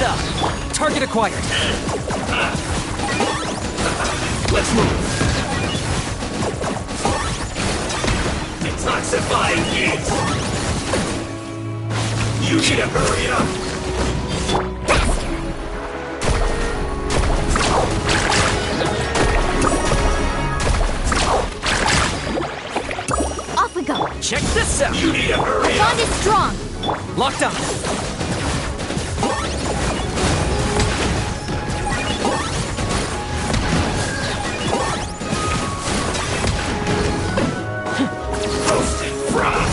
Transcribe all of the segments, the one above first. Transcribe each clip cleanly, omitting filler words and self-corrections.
up! Target acquired! Let's move! Detoxifying heat! You need to hurry up! Off we go! Check this out! You need to hurry Bond is strong! Locked on! Roasted fry!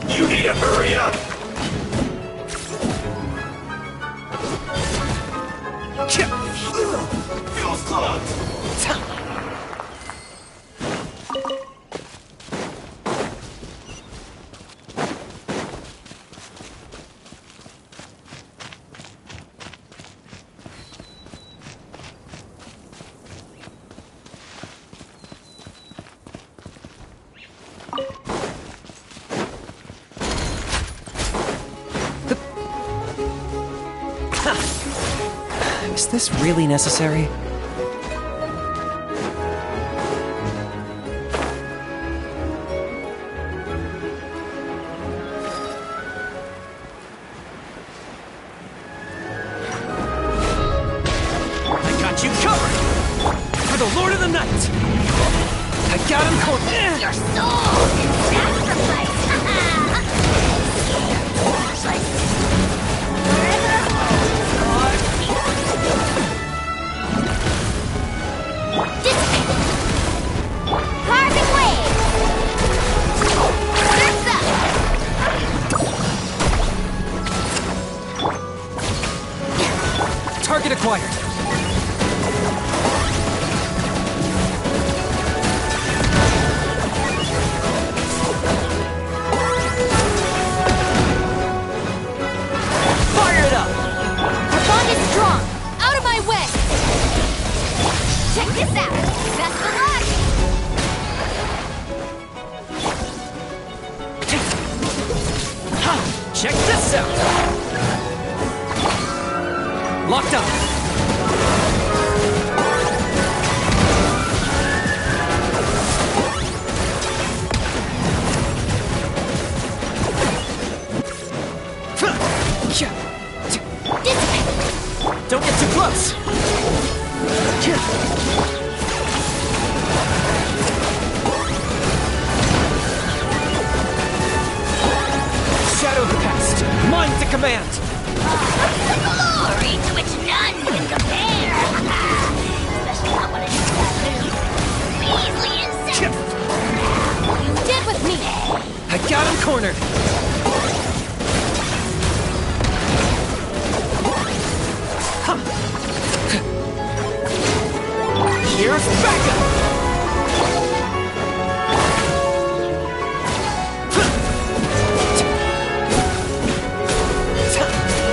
You need to hurry up! Fuel's clogged! Is this really necessary? I got you covered! For the Lord of the Night! I got him cornered! Your soul is sacrificed! Carving wave! Ursa! Target acquired! Fire it up! Our bond is strong! Out of my way! Check this out! Best of luck! Check this out! Locked on! Don't get too close! Shadow of the past, mine to command! Glory to which none can compare! Especially not when it's taboo. Measly insect! You did with me! I got him cornered! Here's backup!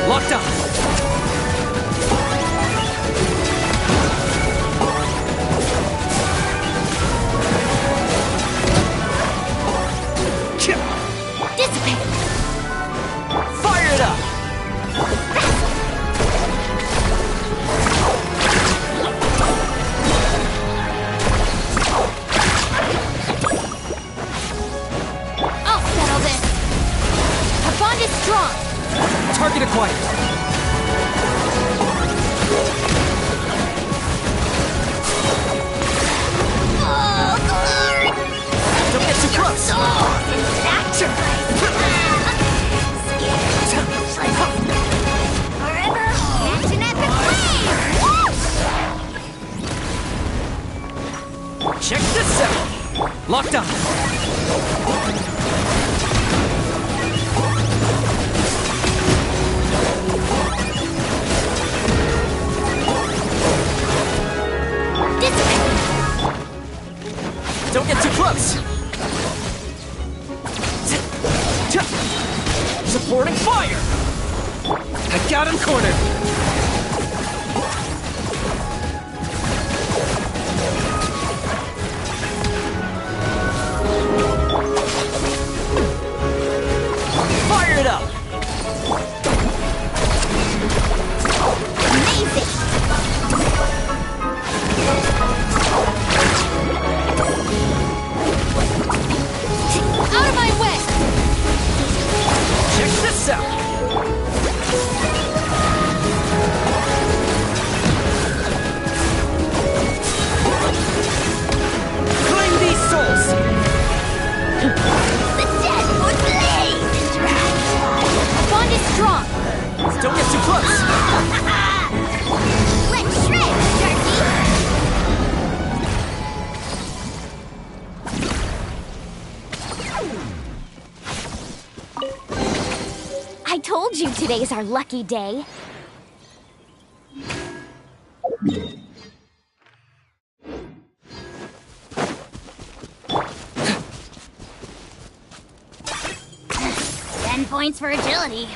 Locked on! Dissipate! Fire it up! I'll settle this! Our bond is strong! Target acquired! Oh, glory! Don't get too close! Soul is sacrificed! Forever, catch an epic wave! Check this out! Locked on! Dissipate! Don't get too close! Supporting fire! I got him cornered! Fire it up! told you today's our lucky day. Points for agility.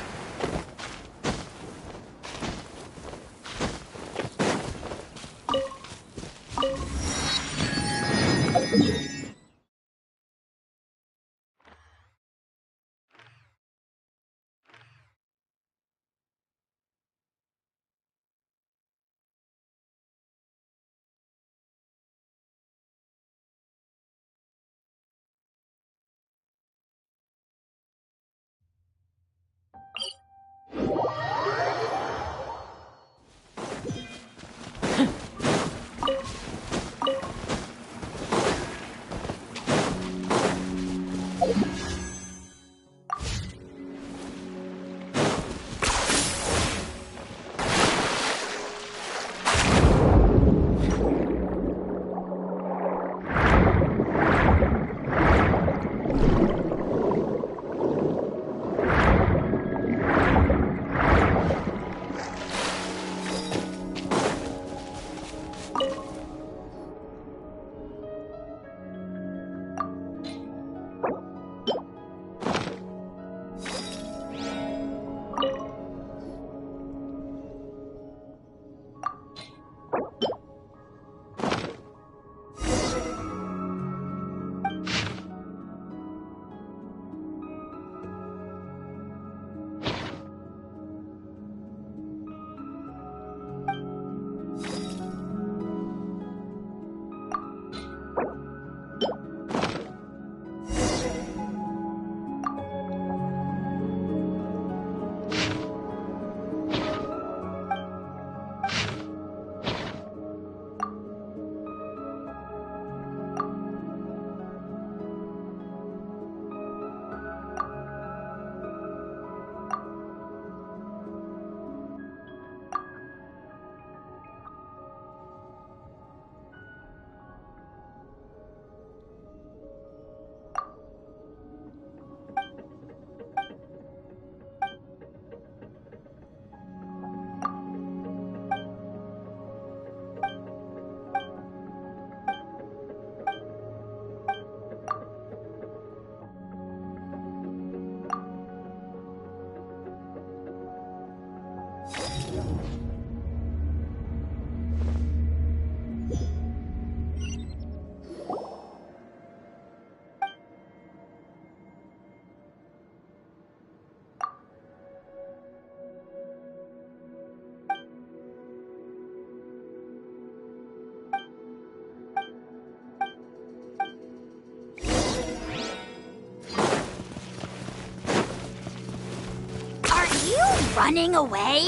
Running away?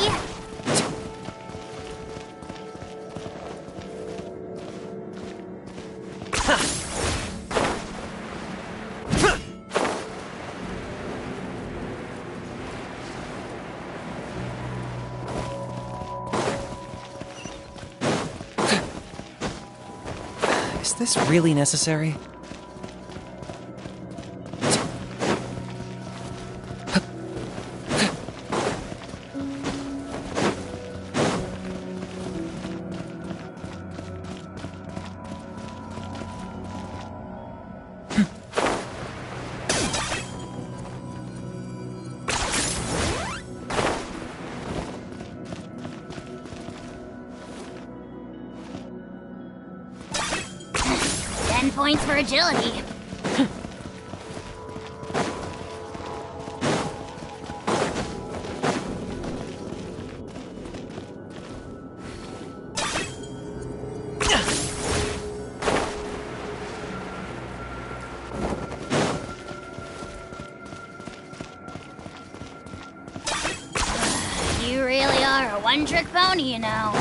Is this really necessary? Points for agility. You really are a one-trick pony, you know.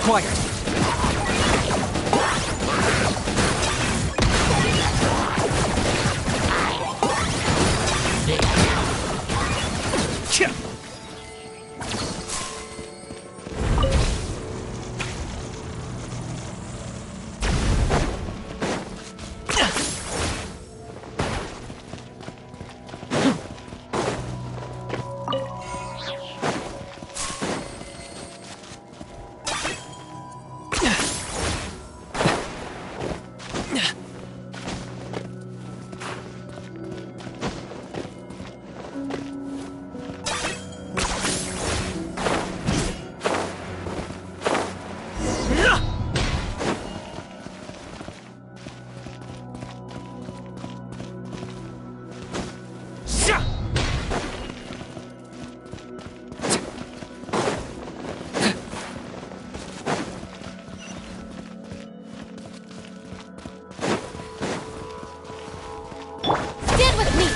acquired. Stand with me!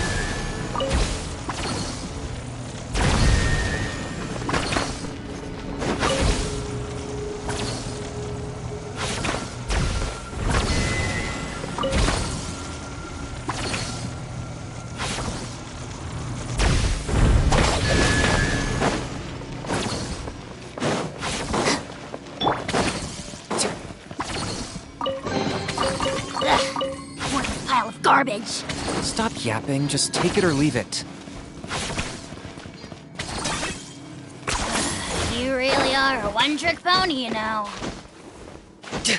What a pile of garbage! Stop yapping, just take it or leave it. You really are a one-trick pony, you know. Yeah!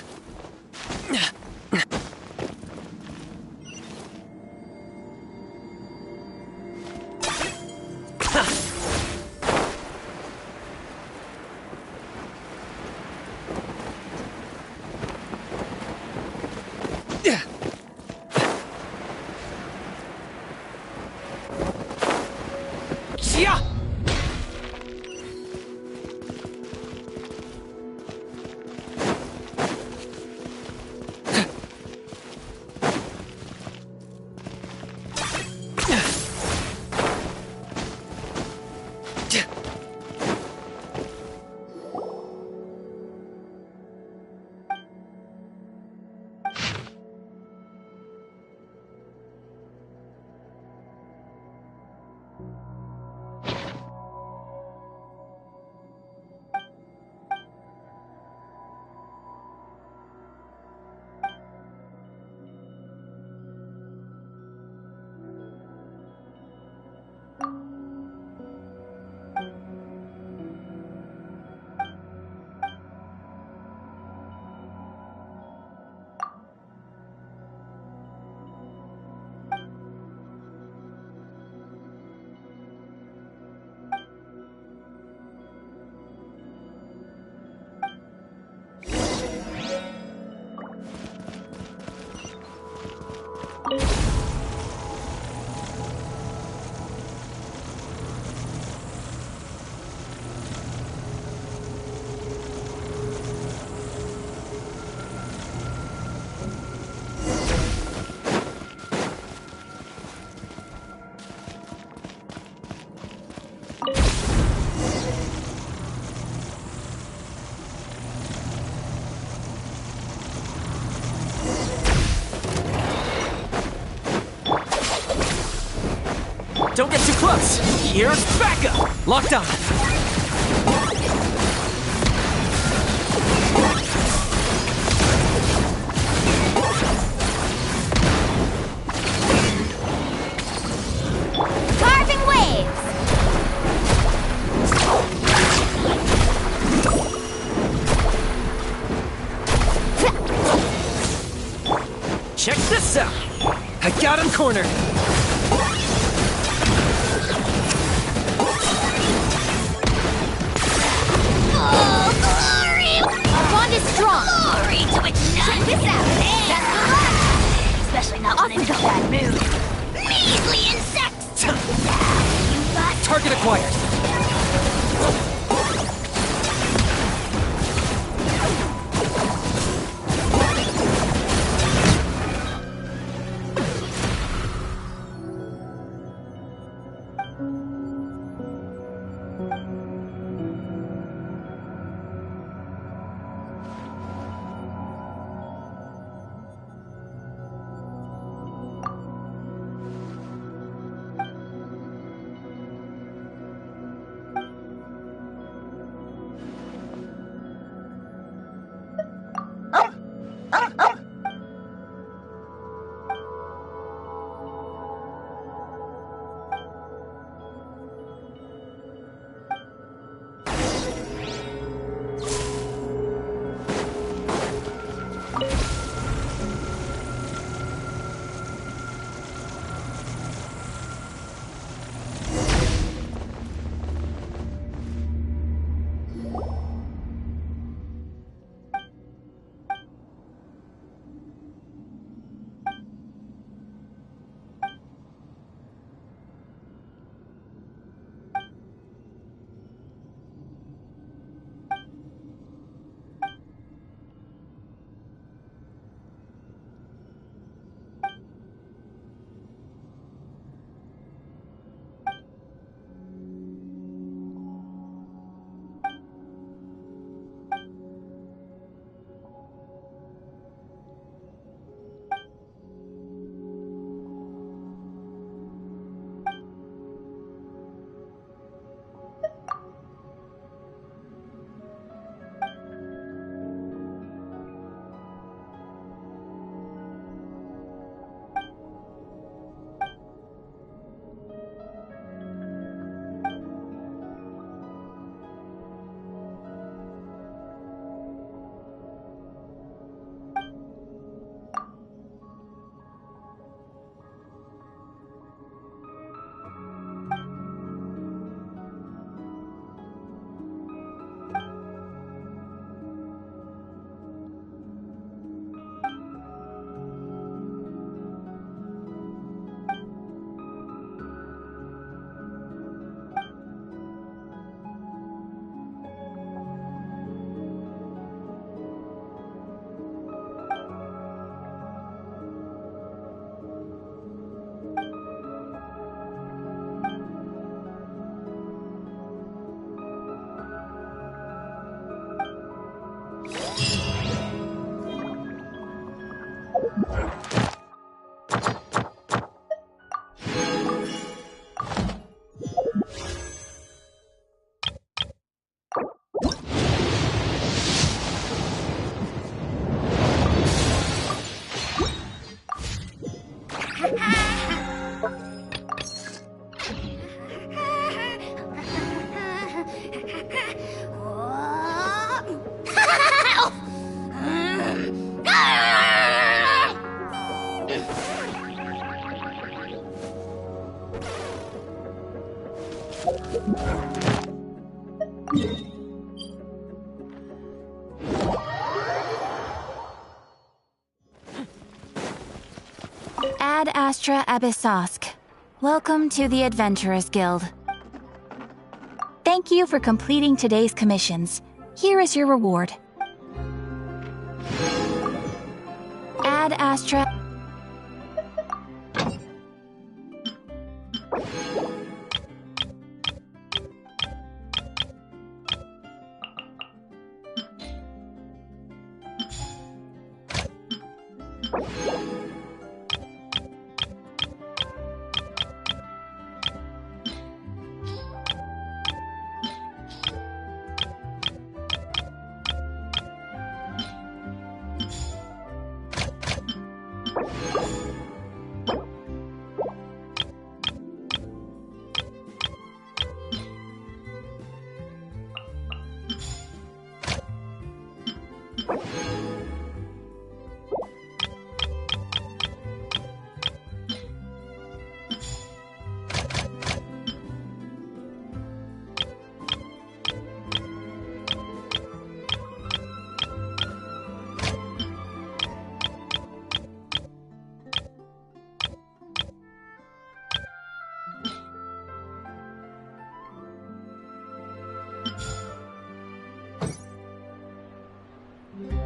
Don't get too close! Here's backup! Locked on! Carving waves! Check this out! I got him cornered! Oh, glory! Our bond is strong! Glory to its none! Check this out! That's the luck! Especially not when it's a bad mood. Measly insects! You got... Target acquired! Ad Astra Abyssosk. Welcome to the Adventurers Guild. Thank you for completing today's commissions. Here is your reward. Ad Astra...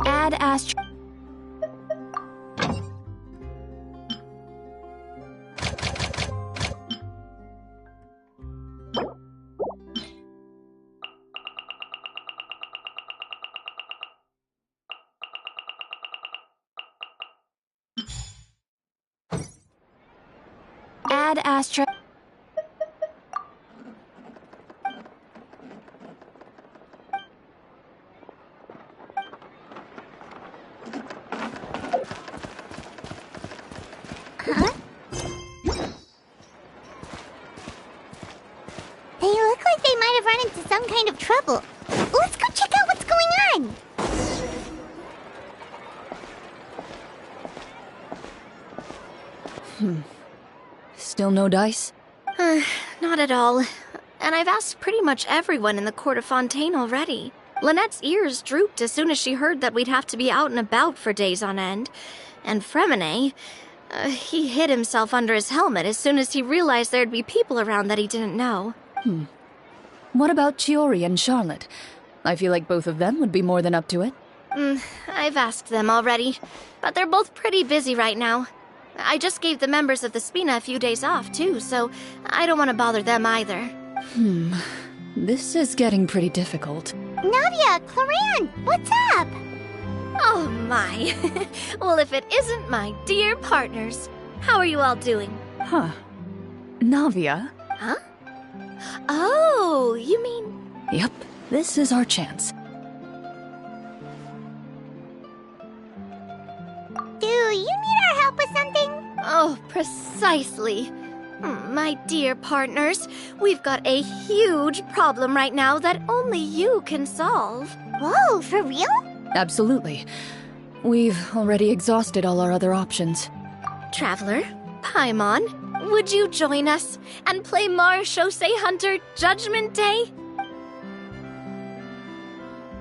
Ad Astra... Ad Astra... Huh? They look like they might have run into some kind of trouble. Let's go check out what's going on. Still no dice? Not at all. And I've asked pretty much everyone in the court of Fontaine already. Lynette's ears drooped as soon as she heard that we'd have to be out and about for days on end. And Fremine, he hid himself under his helmet as soon as he realized there'd be people around that he didn't know. What about Chiori and Charlotte? I feel like both of them would be more than up to it. I've asked them already, but they're both pretty busy right now. I just gave the members of the Spina a few days off, too, so I don't want to bother them either. This is getting pretty difficult. Navia, Cloran, what's up? Oh my. Well, if it isn't my dear partners. How are you all doing? Huh. Navia? Huh? Oh, you mean... Yep, this is our chance. Do you need our help with something? Oh, precisely. My dear partners, we've got a huge problem right now that only you can solve. Whoa, for real? Absolutely. We've already exhausted all our other options. Traveler, Paimon, would you join us and play Marechaussee Hunter Judgment Day?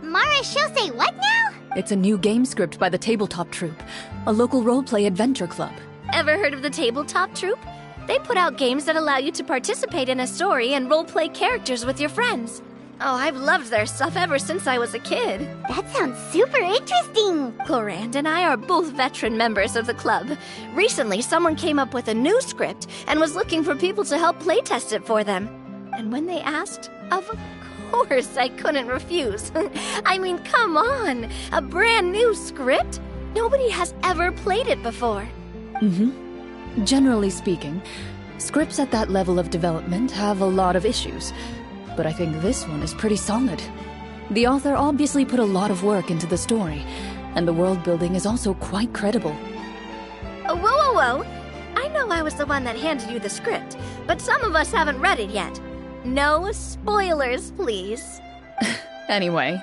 Marechaussee what now? It's a new game script by the Tabletop Troupe, a local roleplay adventure club. Ever heard of the Tabletop Troupe? They put out games that allow you to participate in a story and roleplay characters with your friends. Oh, I've loved their stuff ever since I was a kid. That sounds super interesting. Clorand and I are both veteran members of the club. Recently, someone came up with a new script and was looking for people to help playtest it for them. And when they asked, of course I couldn't refuse. I mean, come on! A brand new script? Nobody has ever played it before. Generally speaking, scripts at that level of development have a lot of issues. But I think this one is pretty solid. The author obviously put a lot of work into the story, and the world building is also quite credible. Whoa. I know I was the one that handed you the script, but some of us haven't read it yet. No spoilers, please. Anyway,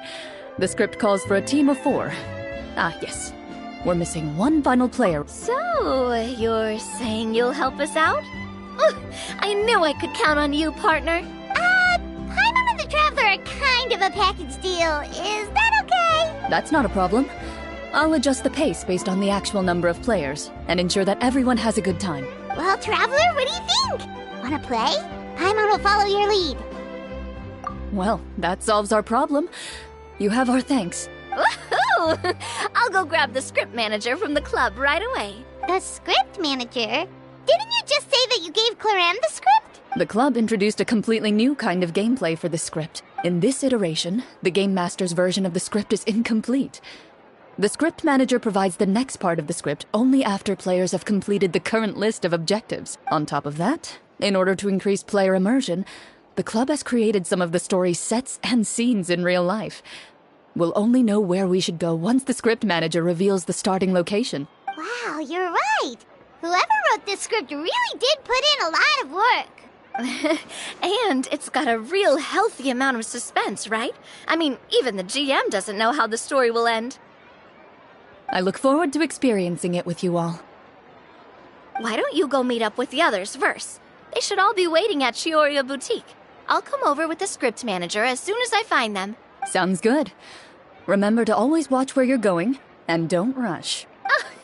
the script calls for a team of 4. Ah, yes. We're missing one final player. So, you're saying you'll help us out? I knew I could count on you, partner. Paimon and the Traveler are kind of a package deal. Is that okay? That's not a problem. I'll adjust the pace based on the actual number of players and ensure that everyone has a good time. Well, Traveler, what do you think? Wanna play? Paimon will follow your lead. Well, that solves our problem. You have our thanks. Woohoo! I'll go grab the script manager from the club right away. The script manager? Didn't you just say that you gave Claran the script? The club introduced a completely new kind of gameplay for the script. In this iteration, the Game Master's version of the script is incomplete. The script manager provides the next part of the script only after players have completed the current list of objectives. On top of that, in order to increase player immersion, the club has created some of the story's sets and scenes in real life. We'll only know where we should go once the script manager reveals the starting location. Wow, you're right. Whoever wrote this script really did put in a lot of work. And it's got a real healthy amount of suspense, right? I mean, even the GM doesn't know how the story will end. I look forward to experiencing it with you all. Why don't you go meet up with the others first? They should all be waiting at Chioria Boutique. I'll come over with the script manager as soon as I find them. Sounds good. Remember to always watch where you're going, and don't rush.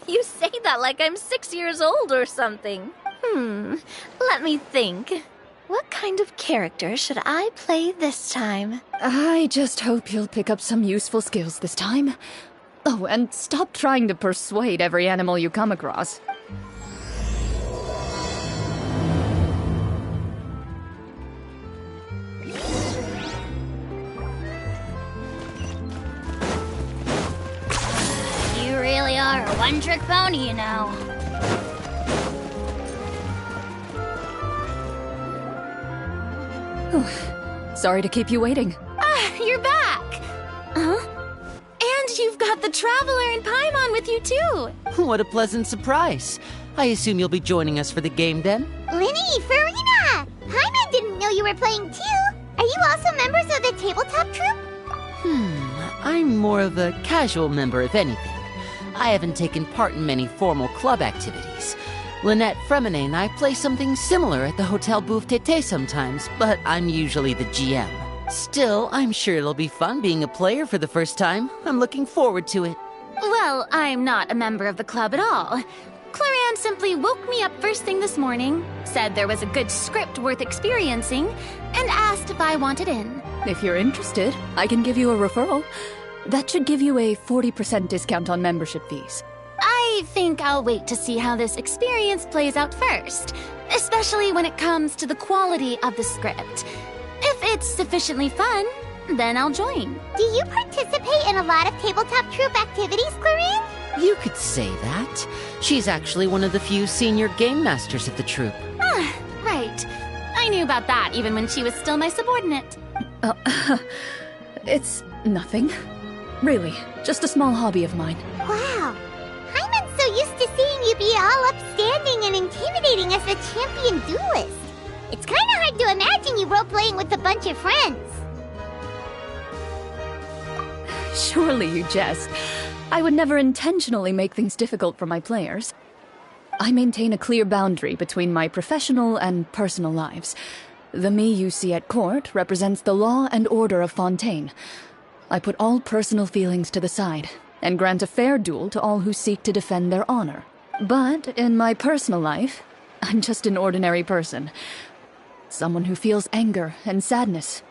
You say that like I'm 6 years old or something. Let me think. What kind of character should I play this time? I just hope you'll pick up some useful skills this time. Oh, and stop trying to persuade every animal you come across. You really are a one-trick pony, you know. Sorry to keep you waiting. You're back! Huh? And you've got the Traveler and Paimon with you, too! What a pleasant surprise. I assume you'll be joining us for the game then? Linny, Farina! Paimon didn't know you were playing too. Are you also members of the tabletop troupe? I'm more of a casual member, if anything. I haven't taken part in many formal club activities. Lynette, Fremine, and I play something similar at the Hotel Bouffe Tété sometimes, but I'm usually the GM. Still, I'm sure it'll be fun being a player for the first time. I'm looking forward to it. Well, I'm not a member of the club at all. Claran simply woke me up first thing this morning, said there was a good script worth experiencing, and asked if I wanted in. If you're interested, I can give you a referral. That should give you a 40% discount on membership fees. I think I'll wait to see how this experience plays out first, especially when it comes to the quality of the script. If it's sufficiently fun, then I'll join. Do you participate in a lot of tabletop troupe activities, Clarin? You could say that. She's actually one of the few senior game masters of the troupe. Right. I knew about that even when she was still my subordinate. It's nothing. Really, just a small hobby of mine. Wow. Paimon's so used to seeing you be all upstanding and intimidating as the champion duelist. It's kind of hard to imagine you role-playing with a bunch of friends. Surely you jest. I would never intentionally make things difficult for my players. I maintain a clear boundary between my professional and personal lives. The me you see at court represents the law and order of Fontaine. I put all personal feelings to the side and grant a fair duel to all who seek to defend their honor. But in my personal life, I'm just an ordinary person. Someone who feels anger and sadness,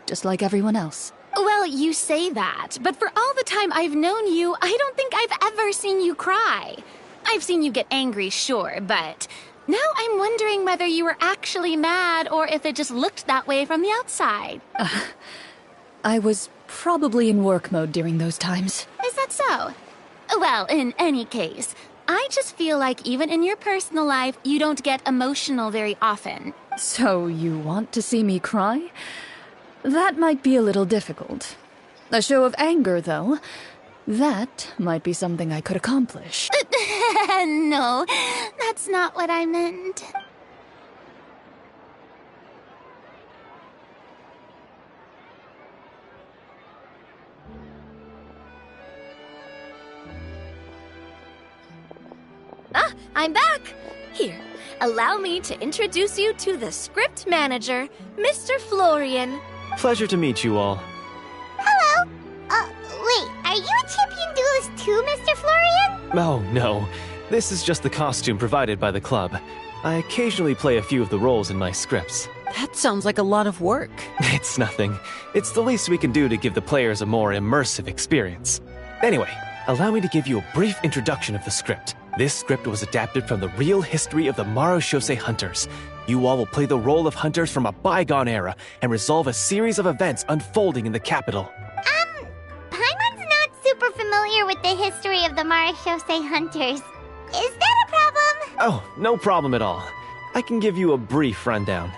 just like everyone else. Well, you say that, but for all the time I've known you, I don't think I've ever seen you cry. I've seen you get angry, sure, but now I'm wondering whether you were actually mad or if it just looked that way from the outside. I was probably in work mode during those times. Is that so? Well, in any case, I just feel like even in your personal life, you don't get emotional very often. So you want to see me cry? That might be a little difficult. A show of anger, though, that might be something I could accomplish. No, that's not what I meant. I'm back! Here, allow me to introduce you to the script manager, Mr. Florian. Pleasure to meet you all. Hello. Wait, are you a champion duelist too, Mr. Florian? Oh, no. This is just the costume provided by the club. I occasionally play a few of the roles in my scripts. That sounds like a lot of work. It's nothing. It's the least we can do to give the players a more immersive experience. Anyway, allow me to give you a brief introduction of the script. This script was adapted from the real history of the Marushose hunters. You all will play the role of hunters from a bygone era and resolve a series of events unfolding in the capital. Paimon's not super familiar with the history of the Marushose hunters. Is that a problem? Oh, no problem at all. I can give you a brief rundown.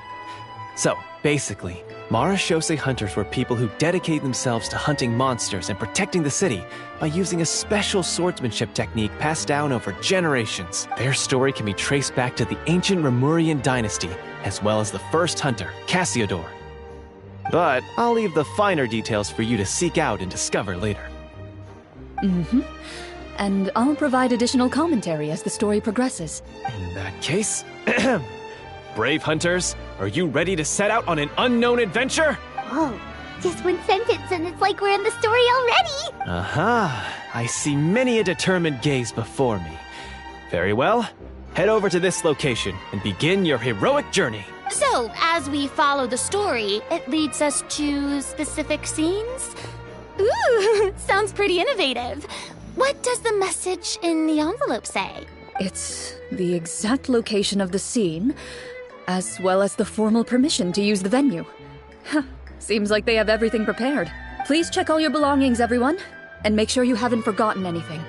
So, basically, Marushose hunters were people who dedicated themselves to hunting monsters and protecting the city by using a special swordsmanship technique passed down over generations. Their story can be traced back to the ancient Remurian dynasty, as well as the first hunter, Cassiodor. But I'll leave the finer details for you to seek out and discover later. And I'll provide additional commentary as the story progresses. In that case, brave hunters, are you ready to set out on an unknown adventure? Whoa, just one sentence and it's like we're in the story already! Aha, I see many a determined gaze before me. Very well, head over to this location and begin your heroic journey. So, as we follow the story, it leads us to specific scenes? Ooh, sounds pretty innovative. What does the message in the envelope say? It's the exact location of the scene, as well as the formal permission to use the venue. Huh, seems like they have everything prepared. Please check all your belongings, everyone, and make sure you haven't forgotten anything.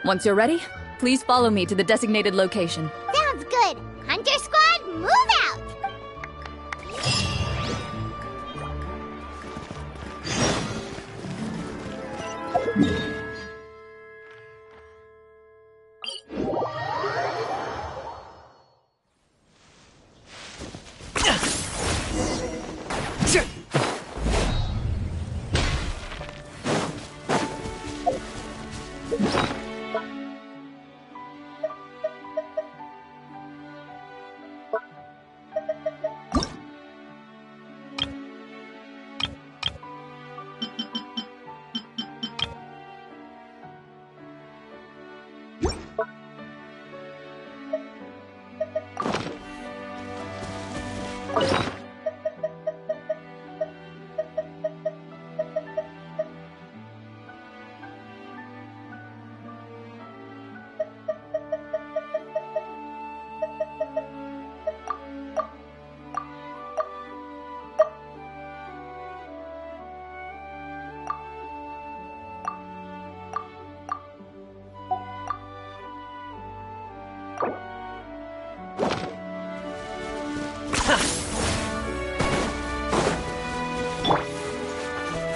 Once you're ready, please follow me to the designated location. Sounds good! Hunter Squad, move out!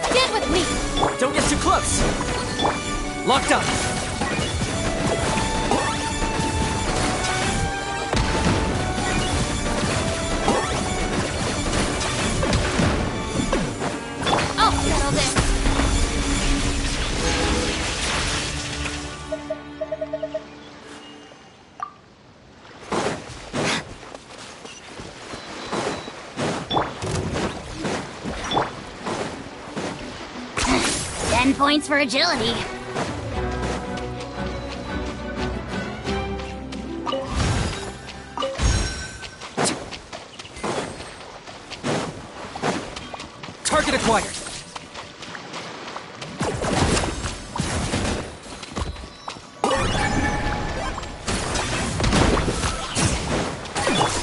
Stand with me! Don't get too close! Locked up! I'll settle this. Points for agility. Target acquired!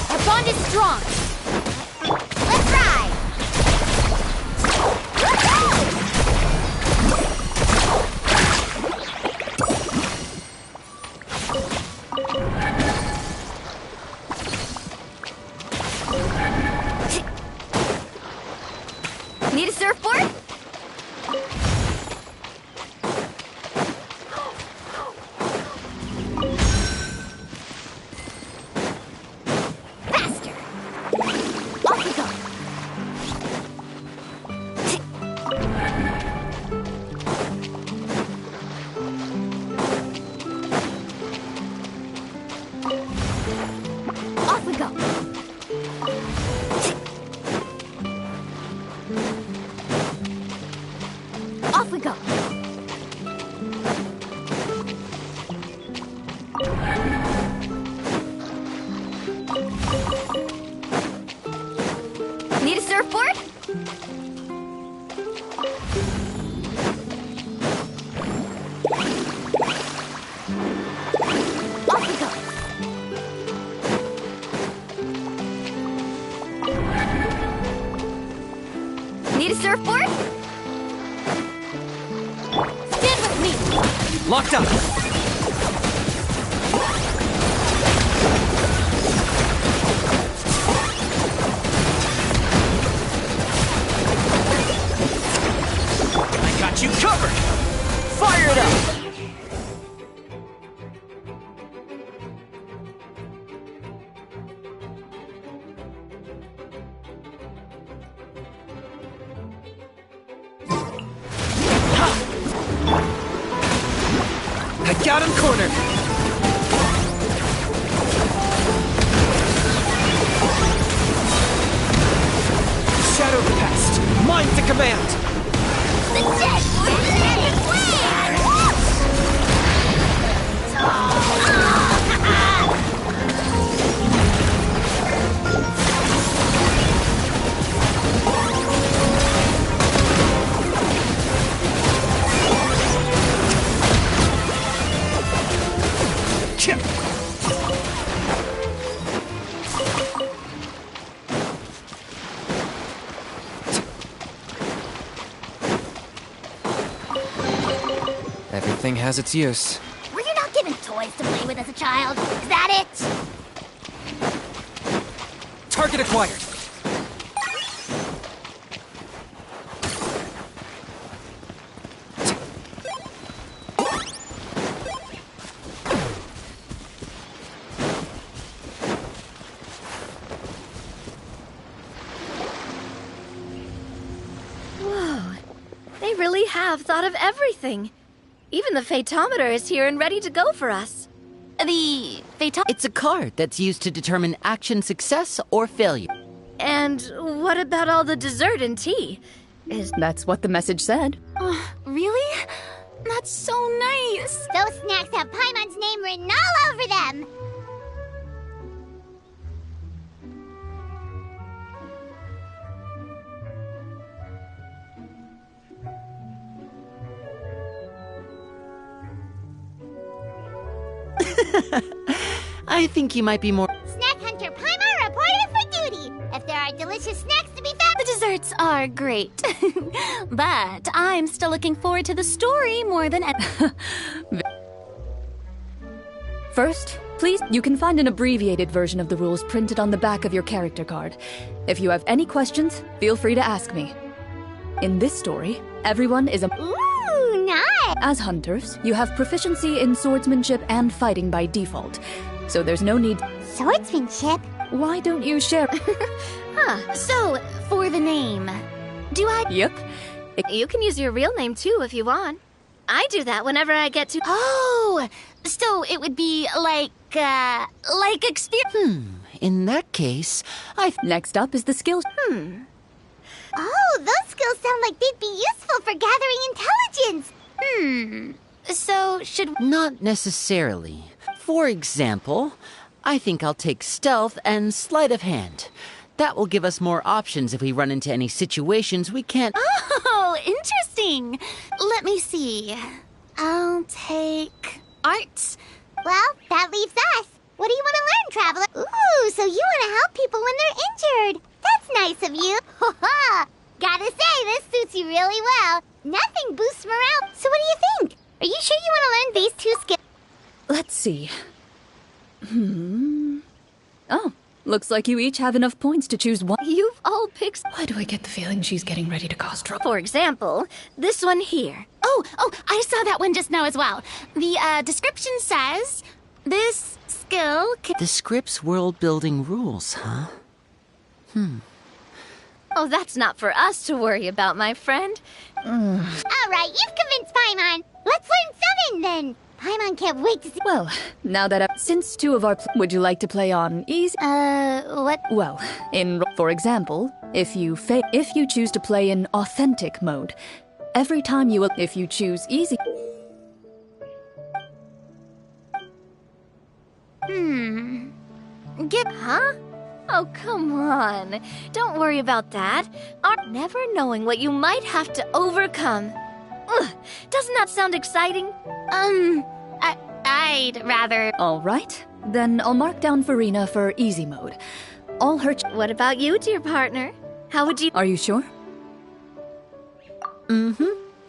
Our bond is strong. Let's ride! Need a surfboard? Off we go. Need a surfboard? Stand with me. Locked up! I got you covered! Fire it up! I got him cornered! Shadow the past! Mine to command! The dead Everything has its use. Were you not given toys to play with as a child? Is that it? Target acquired! Whoa. They really have thought of everything. Even the Fatometer is here and ready to go for us. The Fatal. It's a card that's used to determine action success or failure. And what about all the dessert and tea? That's what the message said. Really? That's so nice. Those snacks have Paimon's name written all over them. I think you might be more... Snack Hunter Paimon reported for duty. If there are delicious snacks to be found... The desserts are great. But I'm still looking forward to the story more than ever. First, please, you can find an abbreviated version of the rules printed on the back of your character card. If you have any questions, feel free to ask me. In this story, everyone is a... Ooh, nice. As hunters, you have proficiency in swordsmanship and fighting by default, so there's no need... Swordsmanship? Why don't you share... So, for the name, do I... Yep. You can use your real name too if you want. I do that whenever I get to... Oh, so it would be like experience. In that case, Next up is the skills... Oh, those skills sound like they'd be useful for gathering intelligence. So, should... Not necessarily. For example, I think I'll take stealth and sleight of hand. That will give us more options if we run into any situations we can't... Oh, interesting. Let me see. I'll take arts. Well, that leaves us. What do you want to learn, Traveler? Ooh, so you want to help people when they're injured. That's nice of you. Ha ha! Gotta say, this suits you really well. Nothing boosts morale. So what do you think? Are you sure you want to learn these two skills? Let's see. Oh, looks like you each have enough points to choose one. You've all picked... Why do I get the feeling she's getting ready to cause trouble? For example, this one here. Oh, I saw that one just now as well. The description says, this skill can... The script's world-building rules, huh? Oh, that's not for us to worry about, my friend. All right, you've convinced Paimon. Let's learn 7 then. Paimon can't wait to see... Well, now that since two of our... would you like to play on easy? what? Well, for example, if you choose to play in authentic mode, every time you... If you choose easy... Huh? Oh, come on. Don't worry about that. Never knowing what you might have to overcome. Ugh, doesn't that sound exciting? I I'd rather... All right, then I'll mark down Farina for easy mode. All her... What about you, dear partner? How would you... Are you sure?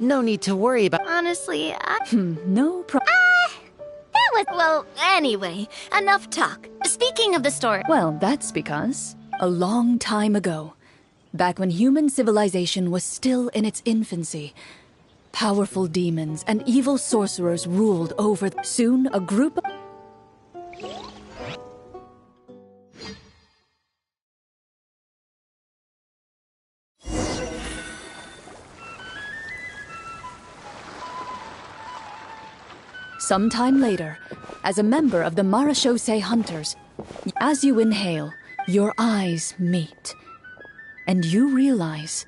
No need to worry about... Honestly, No problem. that was... Well, anyway, enough talk. Speaking of the story... Well, that's because a long time ago, back when human civilization was still in its infancy, powerful demons and evil sorcerers ruled over... Soon, a group of... Sometime later, as a member of the Marachose Hunters, as you inhale, your eyes meet. And you realize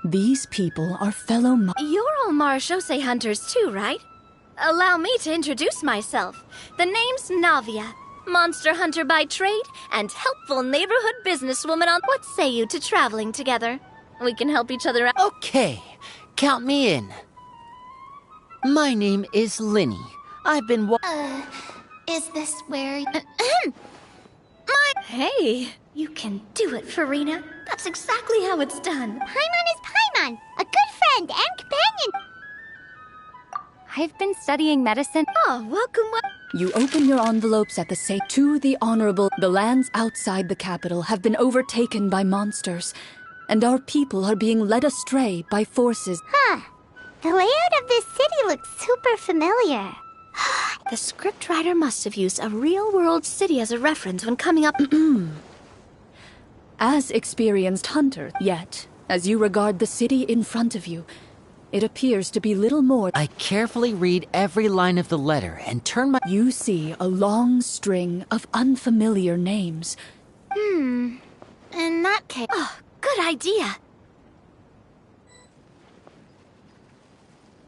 these people are fellow You're all Marachose hunters too, right? Allow me to introduce myself. The name's Navia, monster hunter by trade and helpful neighborhood businesswoman on... What say you to traveling together? We can help each other out. Okay, count me in. My name is Linny. I've been Is this where... Hey, you can do it, Farina. That's exactly how it's done. Paimon is Paimon, a good friend and companion. I've been studying medicine. Oh, welcome. You open your envelopes at the safe. To the Honorable, the lands outside the capital have been overtaken by monsters, and our people are being led astray by forces. The layout of this city looks super familiar. The scriptwriter must have used a real-world city as a reference when coming up... As experienced hunter, yet, as you regard the city in front of you, it appears to be little more... I carefully read every line of the letter and turn my... You see a long string of unfamiliar names. In that case... Oh, good idea.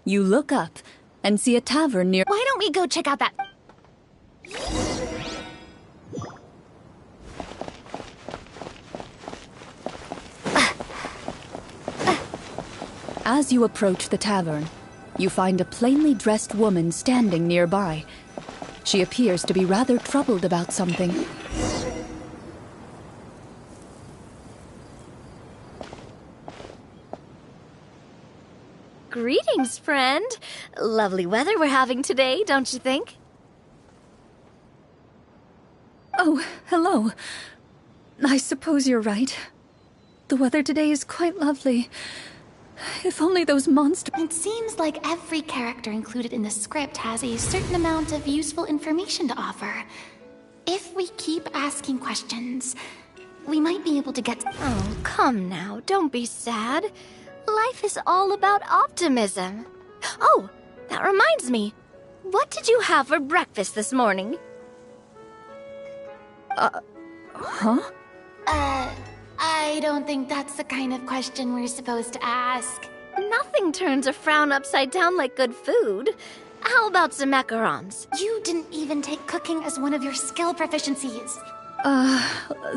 You look up and see a tavern near... Why don't we go check out that... As you approach the tavern, you find a plainly dressed woman standing nearby. She appears to be rather troubled about something. Greetings, friend. Lovely weather we're having today, don't you think? Oh, hello. I suppose you're right. The weather today is quite lovely. If only those monsters... It seems like every character included in the script has a certain amount of useful information to offer. If we keep asking questions, we might be able to get... Oh, come now. Don't be sad. Life is all about optimism. Oh, that reminds me. What did you have for breakfast this morning? Huh? I don't think that's the kind of question we're supposed to ask. Nothing turns a frown upside down like good food. How about some macarons? You didn't even take cooking as one of your skill proficiencies.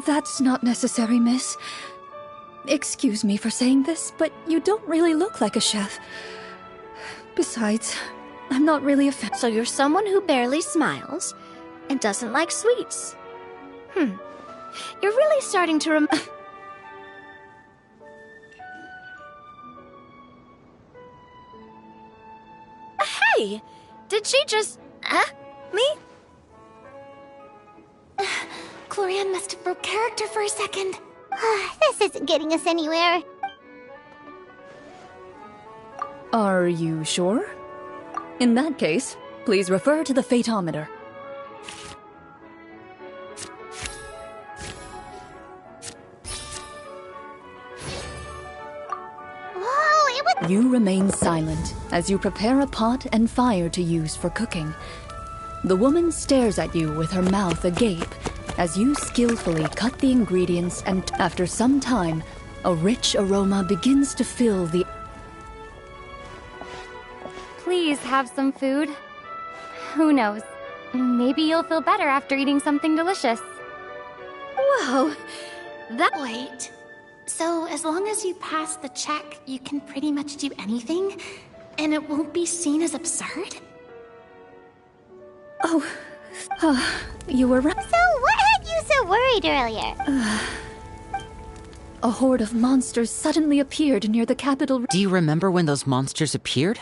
That's not necessary, miss. Excuse me for saying this, but you don't really look like a chef. Besides, I'm not really a fan. So you're someone who barely smiles and doesn't like sweets. You're really starting to Hey! Did she just... me? Clorian must have broke character for a second. This isn't getting us anywhere. Are you sure? In that case, please refer to the Fatometer. Whoa, it was... You remain silent as you prepare a pot and fire to use for cooking. The woman stares at you with her mouth agape as you skillfully cut the ingredients, and after some time, a rich aroma begins to fill the... Please have some food. Who knows? Maybe you'll feel better after eating something delicious. Whoa, that... Wait. So as long as you pass the check, you can pretty much do anything? And it won't be seen as absurd? You were right. So, what had you so worried earlier? A horde of monsters suddenly appeared near the capital. Do you remember when those monsters appeared?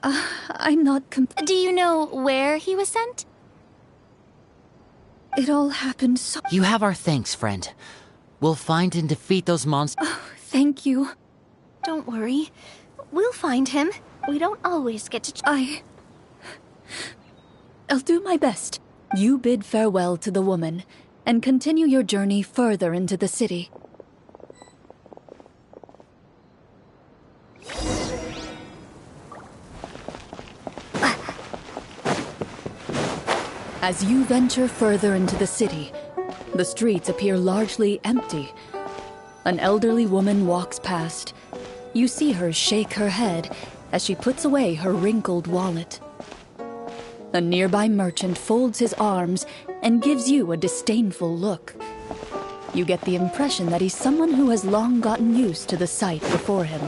I'm not Do you know where he was sent? It all happened so... You have our thanks, friend. We'll find and defeat those monsters. Thank you. Don't worry. We'll find him. We don't always get to... I'll do my best. You bid farewell to the woman, and continue your journey further into the city. As you venture further into the city, the streets appear largely empty. An elderly woman walks past. You see her shake her head as she puts away her wrinkled wallet. A nearby merchant folds his arms and gives you a disdainful look. You get the impression that he's someone who has long gotten used to the sight before him.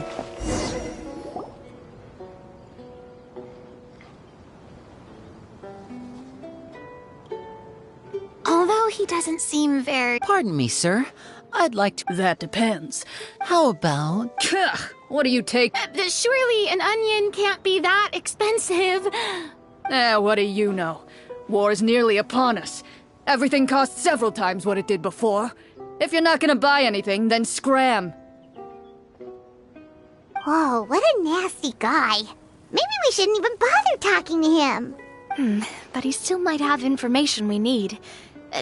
Although he doesn't seem very... Pardon me, sir. I'd like to... That depends. How about... What do you take? Surely an onion can't be that expensive. What do you know? War's nearly upon us. Everything costs several times what it did before. If you're not gonna buy anything, then scram. Whoa, what a nasty guy. Maybe we shouldn't even bother talking to him. But he still might have information we need.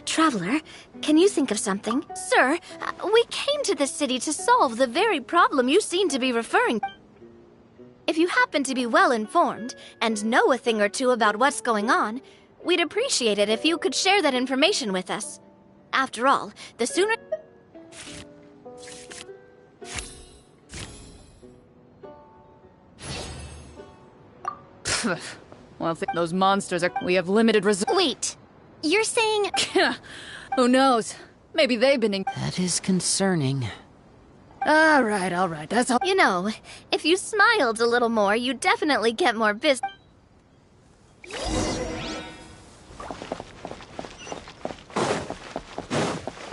Traveler, can you think of something? Sir, we came to this city to solve the very problem you seem to be referring to. If you happen to be well informed and know a thing or two about what's going on, we'd appreciate it if you could share that information with us. After all, the sooner... Well, those monsters are... We have limited resources. Wait, you're saying... Who knows? Maybe they've been... That is concerning. All right, that's all. You know, if you smiled a little more, you'd definitely get more business.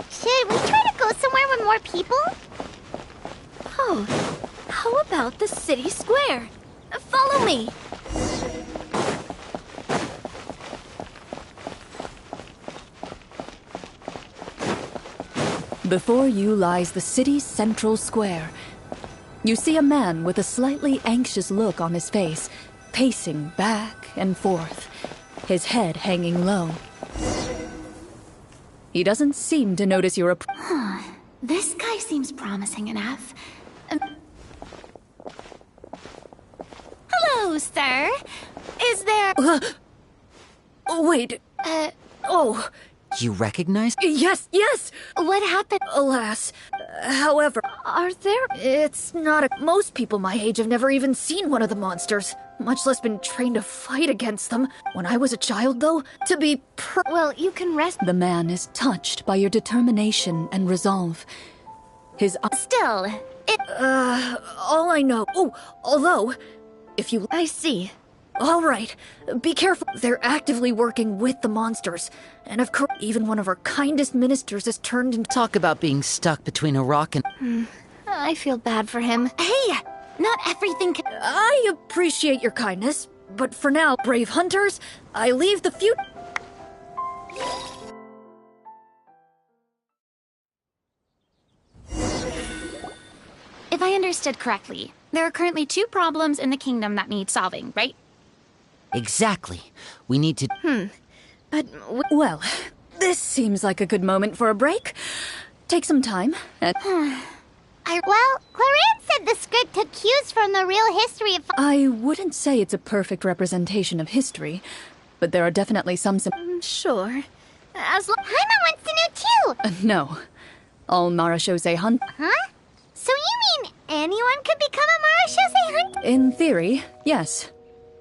Should we try to go somewhere with more people? Oh, how about the city square? Follow me. Before you lies the city's central square. You see a man with a slightly anxious look on his face, pacing back and forth, his head hanging low. He doesn't seem to notice your This guy seems promising enough. Hello, sir. Is there... Wait. Oh... You recognize? Yes! What happened? Alas. However... Are there... It's not a... Most people my age have never even seen one of the monsters, much less been trained to fight against them. When I was a child, though, to be Well, you can rest... The man is touched by your determination and resolve. His... Still, all I know... Oh, although... If you... I see. All right. Be careful. They're actively working with the monsters. And of course, even one of our kindest ministers has turned into... Talk about being stuck between a rock and... I feel bad for him. hey, not everything can... I appreciate your kindness, but for now, brave hunters, I leave the few... If I understood correctly, there are currently 2 problems in the kingdom that need solving, right? Exactly. We need to... But... Well, this seems like a good moment for a break. Take some time and... Well, Clarence said the script took cues from the real history of... I wouldn't say it's a perfect representation of history, but there are definitely some... Sure. As long... Paimon wants to know too! No. All marechaussee hunt... Huh? So you mean anyone could become a marechaussee hunter? In theory, yes.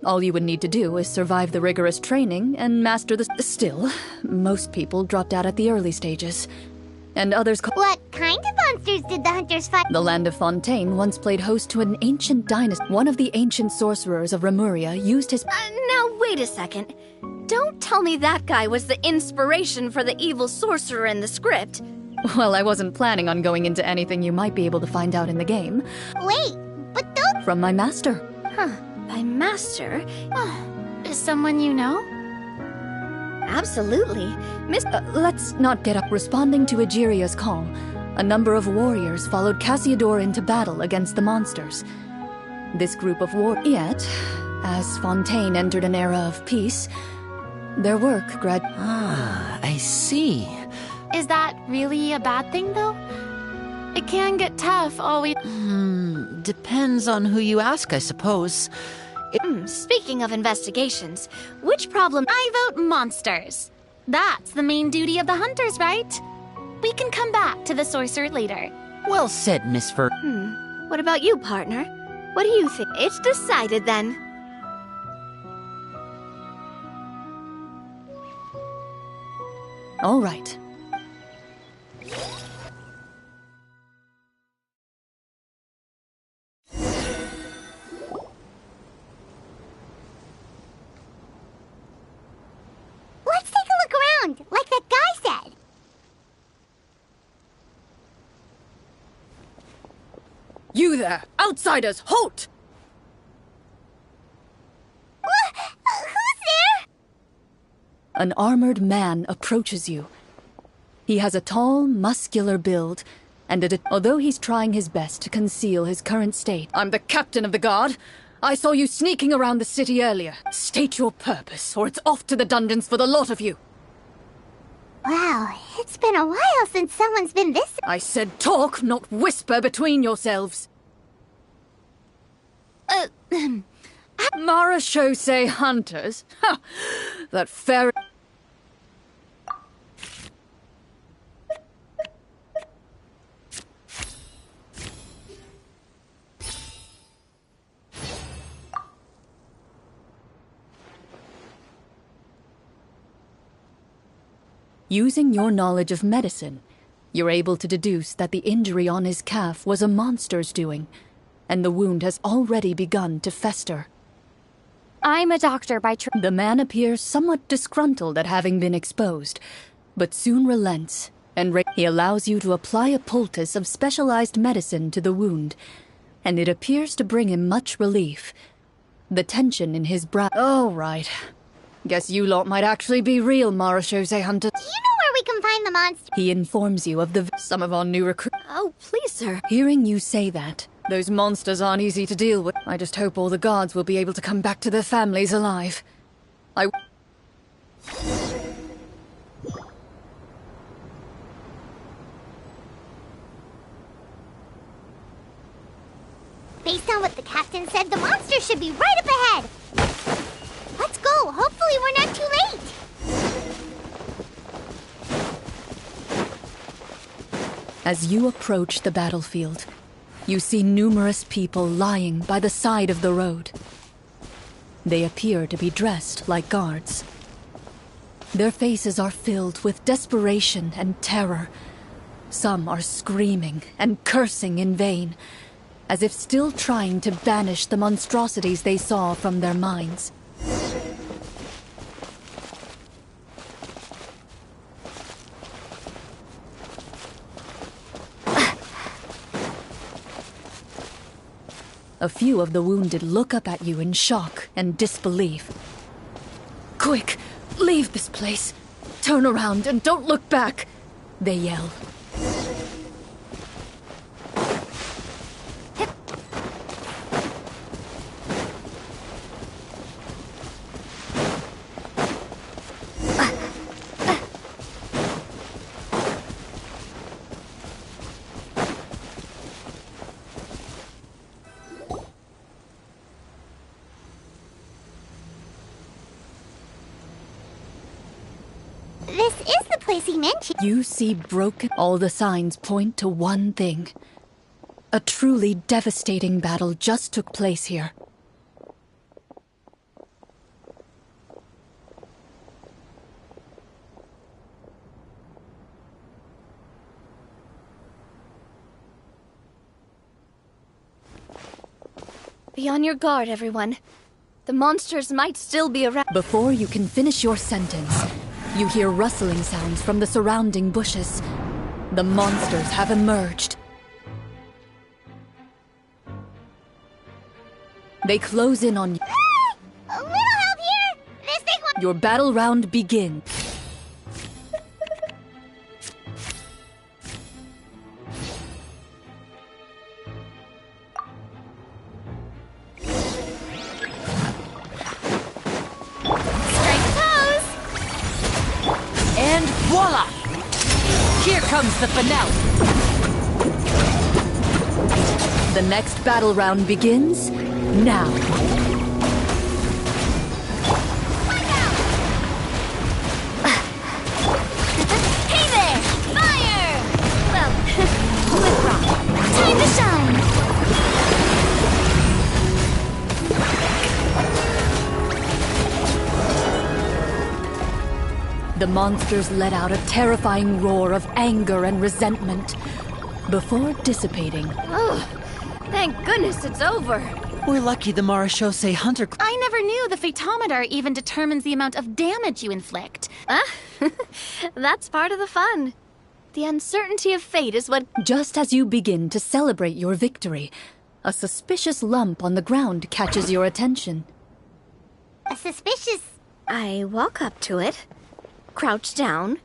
All you would need to do is survive the rigorous training and master the... Still, most people dropped out at the early stages. and others call. What kind of monsters did the hunters fight? The land of Fontaine once played host to an ancient dynasty. One of the ancient sorcerers of Remuria used his. Now, wait a second. Don't tell me that guy was the inspiration for the evil sorcerer in the script. Well, I wasn't planning on going into anything you might be able to find out in the game. Wait, but those... From my master. Huh. By master? Someone you know? Absolutely. Let's not get up. Responding to Egeria's call, a number of warriors followed Cassiodor into battle against the monsters. This group of Yet, as Fontaine entered an era of peace, their work I see. Is that really a bad thing, though? It can get tough, always. Depends on who you ask, I suppose. Speaking of investigations, which problem... I vote monsters. That's the main duty of the hunters, right? We can come back to the sorcerer later. Well said, Miss Fur. What about you, partner? What do you think? It's decided, then. All right. Let's take a look around, like that guy said. You there! Outsiders, halt! Who's there? An armored man approaches you. He has a tall, muscular build, and although he's trying his best to conceal his current state. I'm the captain of the guard. I saw you sneaking around the city earlier. State your purpose, or it's off to the dungeons for the lot of you. Wow, it's been a while since someone's been this... I said talk, not whisper between yourselves. Marachose hunters? Ha! That fair... Using your knowledge of medicine, you're able to deduce that the injury on his calf was a monster's doing, and the wound has already begun to fester. I'm a doctor by The man appears somewhat disgruntled at having been exposed, but soon relents, and he allows you to apply a poultice of specialized medicine to the wound, and it appears to bring him much relief. The tension in his brow... Oh, right. Guess you lot might actually be real Marachose hunters. Do you know where we can find the monster? He informs you of some of our new recruits. Oh, please, sir. Hearing you say that, those monsters aren't easy to deal with. I just hope all the guards will be able to come back to their families alive. Based on what the captain said, the monster should be right up ahead. Let's go. Hopefully we're not too late. As you approach the battlefield, you see numerous people lying by the side of the road. They appear to be dressed like guards. Their faces are filled with desperation and terror. Some are screaming and cursing in vain, as if still trying to banish the monstrosities they saw from their minds. A few of the wounded look up at you in shock and disbelief. Quick, leave this place. Turn around and don't look back, they yell. This is the place he mentioned. You see broken. All the signs point to one thing. A truly devastating battle just took place here. Be on your guard, everyone. The monsters might still be around. Before you can finish your sentence, you hear rustling sounds from the surrounding bushes. The monsters have emerged. They close in on you. A little help here! This thing will— Your battle round begins. And voila! Here comes the finale! The next battle round begins now. Hey there! Fire! Well, with rock. Time to shine! The monsters let out a terrifying roar of anger and resentment before dissipating. Oh, thank goodness it's over. We're lucky the Marashose Hunter I never knew the Fatometer even determines the amount of damage you inflict. That's part of the fun. The uncertainty of fate is what... Just as you begin to celebrate your victory, a suspicious lump on the ground catches your attention. a suspicious... I walk up to it, crouch down,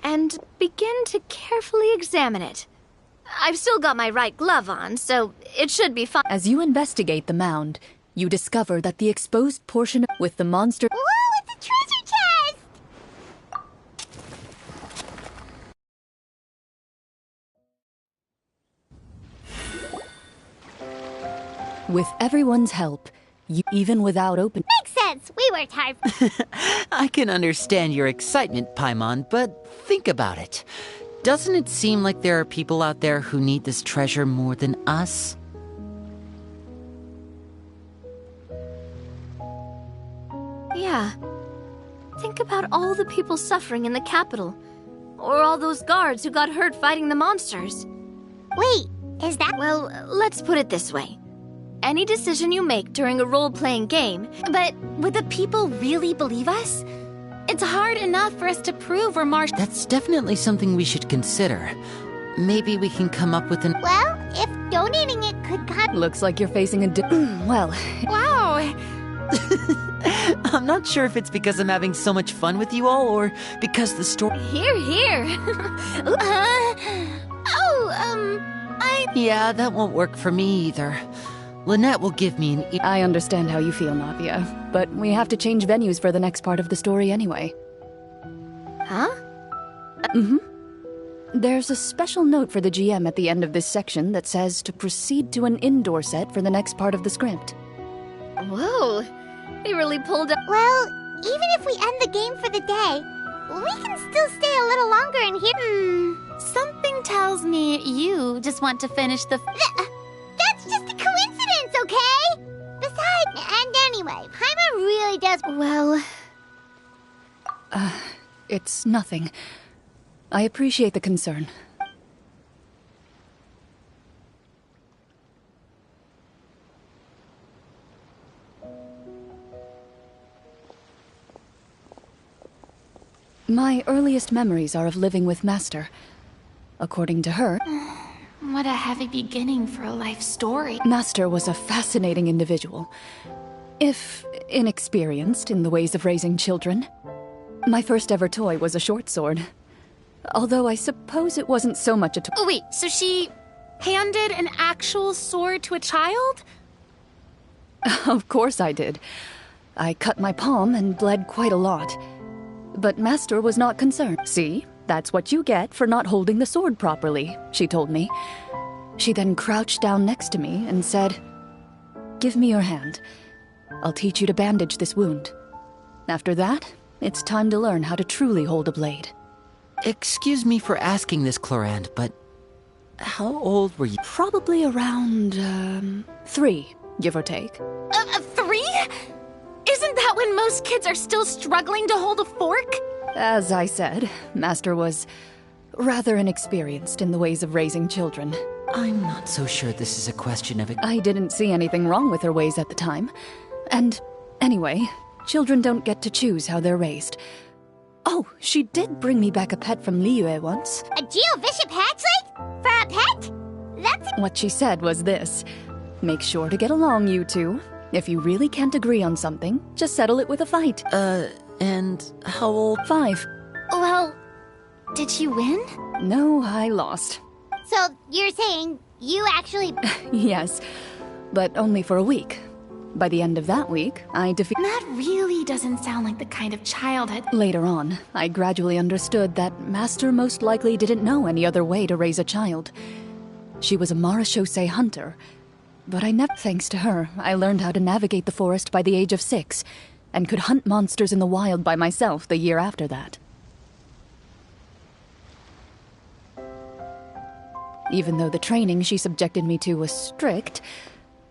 and begin to carefully examine it. I've still got my right glove on, so it should be fine. As you investigate the mound, you discover that the exposed portion with the monster... Whoa, it's a treasure chest! With everyone's help, you even without open... Makes sense. We worked hard. I can understand your excitement, Paimon, but think about it. Doesn't it seem like there are people out there who need this treasure more than us? Yeah. Think about all the people suffering in the capital. Or all those guards who got hurt fighting the monsters. Wait, is that... Well, let's put it this way. Any decision you make during a role-playing game... But would the people really believe us? It's hard enough for us to prove we're That's definitely something we should consider. Maybe we can come up with an... Well, if donating it could cut... Looks like you're facing a well, Wow! I'm not sure if it's because I'm having so much fun with you all, or because the story... Here, here! Yeah, that won't work for me either. Lynette will give me an... I understand how you feel, Navia, but we have to change venues for the next part of the story anyway. Huh? There's a special note for the GM at the end of this section that says to proceed to an indoor set for the next part of the script. Whoa! They really pulled up... Well, even if we end the game for the day, we can still stay a little longer in here. Something tells me you just want to finish the... That's just a coincidence, okay? Besides, and anyway, Paimon really does... Well... It's nothing. I appreciate the concern. My earliest memories are of living with Master. According to her, What a heavy beginning for a life story. Master was a fascinating individual, if inexperienced in the ways of raising children. My first ever toy was a short sword, although I suppose it wasn't so much a toy. Oh wait, so she handed an actual sword to a child? Of course I did. I cut my palm and bled quite a lot. But Master was not concerned. See, that's what you get for not holding the sword properly, she told me. She then crouched down next to me and said, "Give me your hand. I'll teach you to bandage this wound. After that, it's time to learn how to truly hold a blade." Excuse me for asking this, Clorand, but how old were you? Probably around, 3, give or take. 3? Isn't that when most kids are still struggling to hold a fork? As I said, Master was rather inexperienced in the ways of raising children. I'm not so sure this is a question of... I didn't see anything wrong with her ways at the time. And anyway, children don't get to choose how they're raised. Oh, she did bring me back a pet from Liyue once. A Geovicious hatchling? For a pet? That's... What she said was this: make sure to get along, you two. If you really can't agree on something, just settle it with a fight. And how old? 5. Well, did she win? No, I lost. So, you're saying you actually... Yes, but only for a week. By the end of that week, I defeated... That really doesn't sound like the kind of childhood. Later on, I gradually understood that Master most likely didn't know any other way to raise a child. She was a marechaussee hunter, but I never... Thanks to her, I learned how to navigate the forest by the age of 6, and could hunt monsters in the wild by myself the year after that. Even though the training she subjected me to was strict,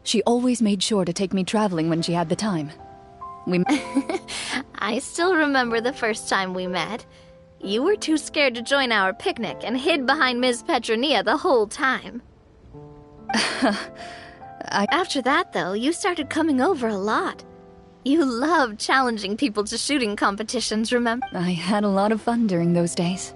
she always made sure to take me traveling when she had the time. I still remember the first time we met. You were too scared to join our picnic and hid behind Ms. Petronia the whole time. After that, though, you started coming over a lot. You loved challenging people to shooting competitions, remember? I had a lot of fun during those days.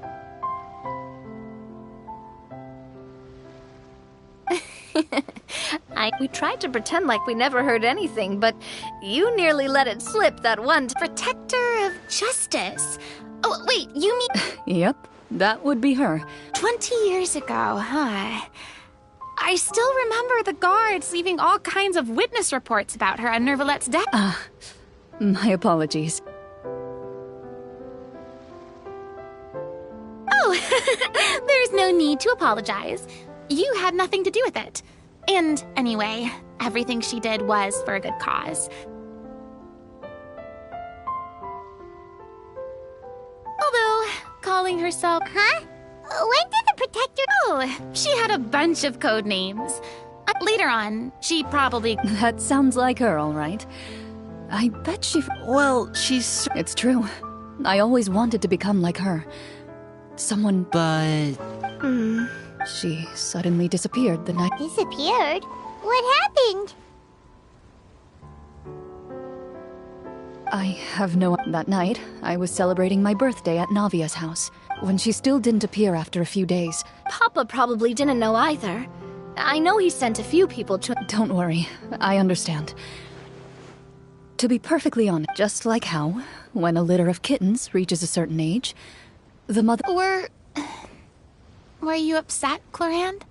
We tried to pretend like we never heard anything, but you nearly let it slip that one Protector of Justice. Oh, wait, you mean... Yep, that would be her. 20 years ago, huh? I still remember the guards leaving all kinds of witness reports about her on Nervalette's death. My apologies. Oh, there's no need to apologize. You had nothing to do with it. And anyway, everything she did was for a good cause. Although, calling herself... Huh? When did the Protector... Oh, she had a bunch of code names. Later on, she probably... That sounds like her, all right. I bet she... Well, she's... It's true. I always wanted to become like her. Someone... But... She suddenly disappeared the night... Disappeared? What happened? I have no... That night, I was celebrating my birthday at Navia's house, when she still didn't appear after a few days. Papa probably didn't know either. I know he sent a few people to... Don't worry, I understand. To be perfectly honest, just like how, when a litter of kittens reaches a certain age, the mother... Were you upset, Clorinde?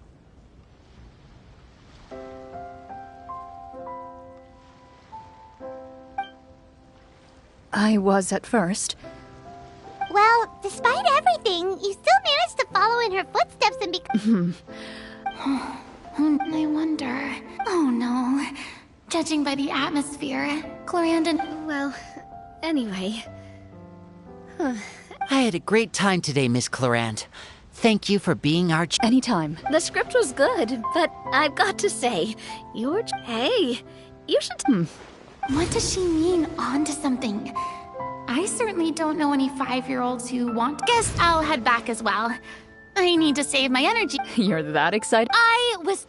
I was at first. Well, despite everything, you still managed to follow in her footsteps and become... I wonder... Oh no. Judging by the atmosphere, Clorinde and... Well, anyway... I had a great time today, Miss Clorinde. Thank you for being our... Anytime. The script was good, but I've got to say, you're... Hey, you should... What does she mean, on to something? I certainly don't know any 5-year-olds who want... Guess I'll head back as well. I need to save my energy. You're that excited? I was